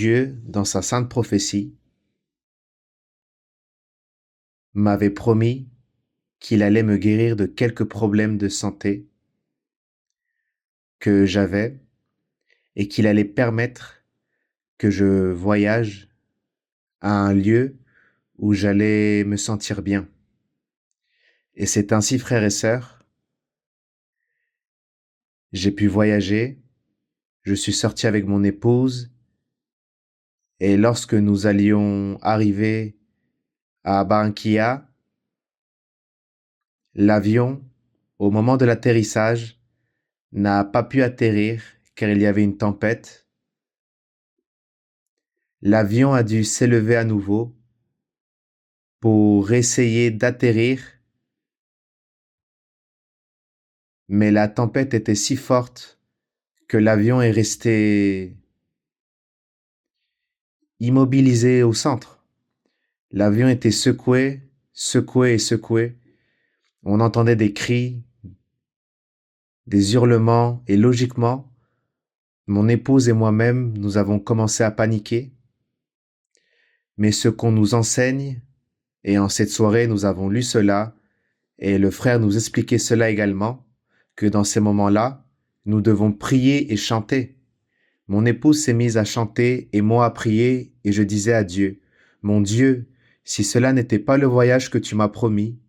Dieu, dans sa sainte prophétie, m'avait promis qu'il allait me guérir de quelques problèmes de santé que j'avais et qu'il allait permettre que je voyage à un lieu où j'allais me sentir bien. Et c'est ainsi, frères et sœurs, j'ai pu voyager, je suis sorti avec mon épouse, et lorsque nous allions arriver à Barranquilla, l'avion, au moment de l'atterrissage, n'a pas pu atterrir car il y avait une tempête. L'avion a dû s'élever à nouveau pour essayer d'atterrir, mais la tempête était si forte que l'avion est resté immobilisé au centre. L'avion était secoué, secoué et secoué. On entendait des cris, des hurlements, et logiquement, mon épouse et moi-même, nous avons commencé à paniquer. Mais ce qu'on nous enseigne, et en cette soirée, nous avons lu cela, et le frère nous expliquait cela également, que dans ces moments-là, nous devons prier et chanter. Mon épouse s'est mise à chanter et moi à prier, et je disais à Dieu, « Mon Dieu, si cela n'était pas le voyage que tu m'as promis,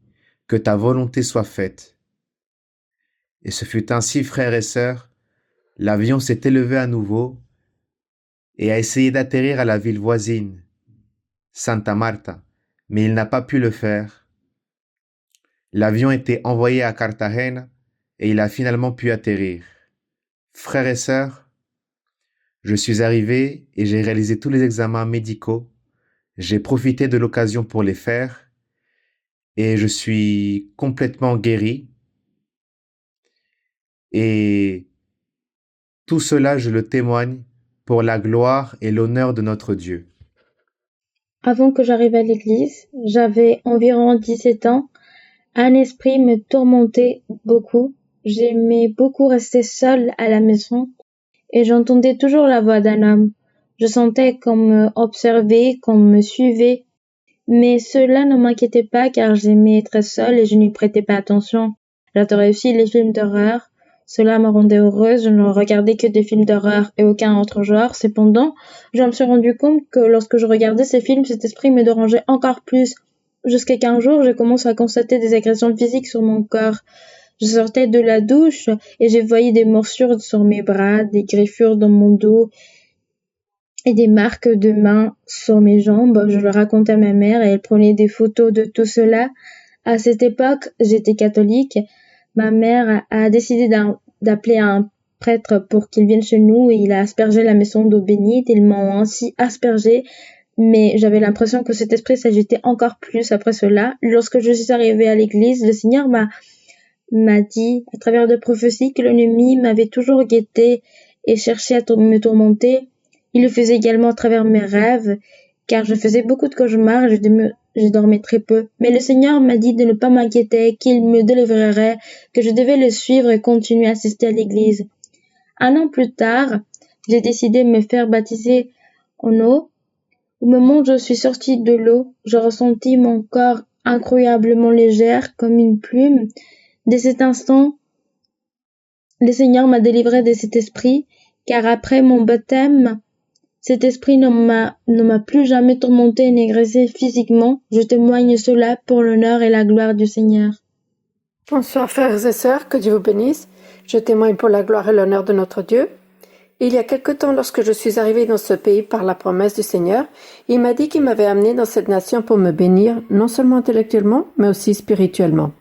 que ta volonté soit faite. » Et ce fut ainsi, frères et sœurs, l'avion s'est élevé à nouveau et a essayé d'atterrir à la ville voisine, Santa Marta, mais il n'a pas pu le faire. L'avion était envoyé à Cartagena et il a finalement pu atterrir. Frères et sœurs, je suis arrivé et j'ai réalisé tous les examens médicaux. J'ai profité de l'occasion pour les faire et je suis complètement guéri. Et tout cela, je le témoigne pour la gloire et l'honneur de notre Dieu. Avant que j'arrive à l'église, j'avais environ 17 ans. Un esprit me tourmentait beaucoup. J'aimais beaucoup rester seule à la maison et j'entendais toujours la voix d'un homme. Je sentais qu'on me observait, qu'on me suivait, mais cela ne m'inquiétait pas car j'aimais être seule et je n'y prêtais pas attention. J'adorais aussi les films d'horreur. Cela me rendait heureuse, je ne regardais que des films d'horreur et aucun autre genre. Cependant, je me suis rendu compte que lorsque je regardais ces films, cet esprit me dérangeait encore plus. Jusqu'à qu'un jour, je commence à constater des agressions physiques sur mon corps. Je sortais de la douche et je voyais des morsures sur mes bras, des griffures dans mon dos et des marques de mains sur mes jambes. Je le racontais à ma mère et elle prenait des photos de tout cela. À cette époque, j'étais catholique. Ma mère a décidé d'appeler un prêtre pour qu'il vienne chez nous et il a aspergé la maison d'eau bénite. Ils m'ont ainsi aspergé, mais j'avais l'impression que cet esprit s'agitait encore plus après cela. Lorsque je suis arrivée à l'église, le Seigneur m'a dit, à travers de prophéties, que l'ennemi m'avait toujours guetté et cherché à me tourmenter. Il le faisait également à travers mes rêves, car je faisais beaucoup de cauchemars et je dormais très peu. Mais le Seigneur m'a dit de ne pas m'inquiéter, qu'il me délivrerait, que je devais le suivre et continuer à assister à l'église. 1 an plus tard, j'ai décidé de me faire baptiser en eau. Au moment où je suis sortie de l'eau, je ressentis mon corps incroyablement légère comme une plume. Dès cet instant, le Seigneur m'a délivré de cet esprit, car après mon baptême, cet esprit ne m'a plus jamais tourmenté ni agressé physiquement. Je témoigne cela pour l'honneur et la gloire du Seigneur. Bonsoir frères et sœurs, que Dieu vous bénisse. Je témoigne pour la gloire et l'honneur de notre Dieu. Il y a quelque temps, lorsque je suis arrivée dans ce pays par la promesse du Seigneur, il m'a dit qu'il m'avait amené dans cette nation pour me bénir, non seulement intellectuellement, mais aussi spirituellement.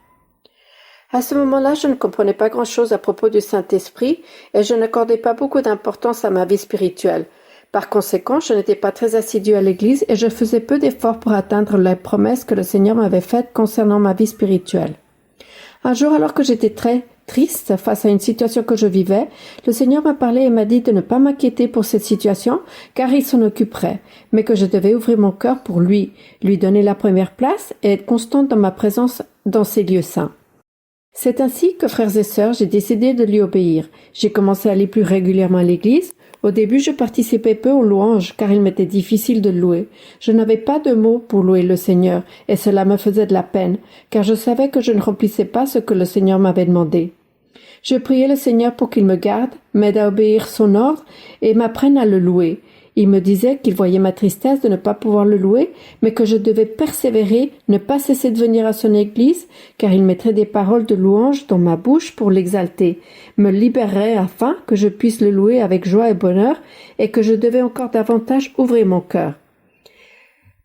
À ce moment-là, je ne comprenais pas grand-chose à propos du Saint-Esprit et je n'accordais pas beaucoup d'importance à ma vie spirituelle. Par conséquent, je n'étais pas très assidue à l'église et je faisais peu d'efforts pour atteindre les promesses que le Seigneur m'avait faites concernant ma vie spirituelle. Un jour, alors que j'étais très triste face à une situation que je vivais, le Seigneur m'a parlé et m'a dit de ne pas m'inquiéter pour cette situation, car il s'en occuperait, mais que je devais ouvrir mon cœur pour lui donner la première place et être constante dans ma présence dans ces lieux saints. C'est ainsi que, frères et sœurs, j'ai décidé de lui obéir. J'ai commencé à aller plus régulièrement à l'église. Au début, je participais peu aux louanges car il m'était difficile de louer. Je n'avais pas de mots pour louer le Seigneur et cela me faisait de la peine car je savais que je ne remplissais pas ce que le Seigneur m'avait demandé. Je priais le Seigneur pour qu'il me garde, m'aide à obéir son ordre et m'apprenne à le louer. Il me disait qu'il voyait ma tristesse de ne pas pouvoir le louer, mais que je devais persévérer, ne pas cesser de venir à son église, car il mettrait des paroles de louange dans ma bouche pour l'exalter, me libérerait afin que je puisse le louer avec joie et bonheur, et que je devais encore davantage ouvrir mon cœur.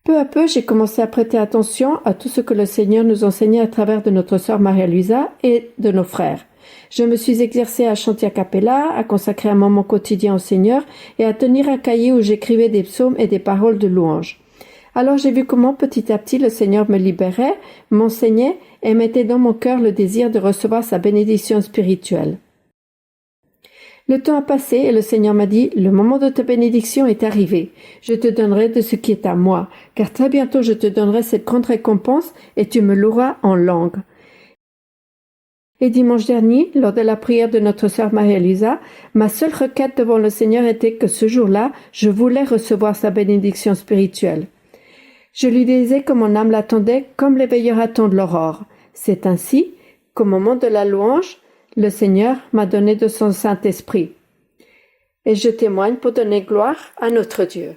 Peu à peu, j'ai commencé à prêter attention à tout ce que le Seigneur nous enseignait à travers de notre sœur Maria-Luisa et de nos frères. Je me suis exercée à chanter a cappella, à consacrer un moment quotidien au Seigneur et à tenir un cahier où j'écrivais des psaumes et des paroles de louange. Alors j'ai vu comment petit à petit le Seigneur me libérait, m'enseignait et mettait dans mon cœur le désir de recevoir sa bénédiction spirituelle. Le temps a passé et le Seigneur m'a dit « Le moment de ta bénédiction est arrivé. Je te donnerai de ce qui est à moi, car très bientôt je te donnerai cette grande récompense et tu me loueras en langue. » Et dimanche dernier, lors de la prière de notre sœur Maria-Luisa, ma seule requête devant le Seigneur était que ce jour-là, je voulais recevoir sa bénédiction spirituelle. Je lui disais que mon âme l'attendait comme les veilleurs attendent l'aurore. C'est ainsi qu'au moment de la louange, le Seigneur m'a donné de son Saint-Esprit. Et je témoigne pour donner gloire à notre Dieu.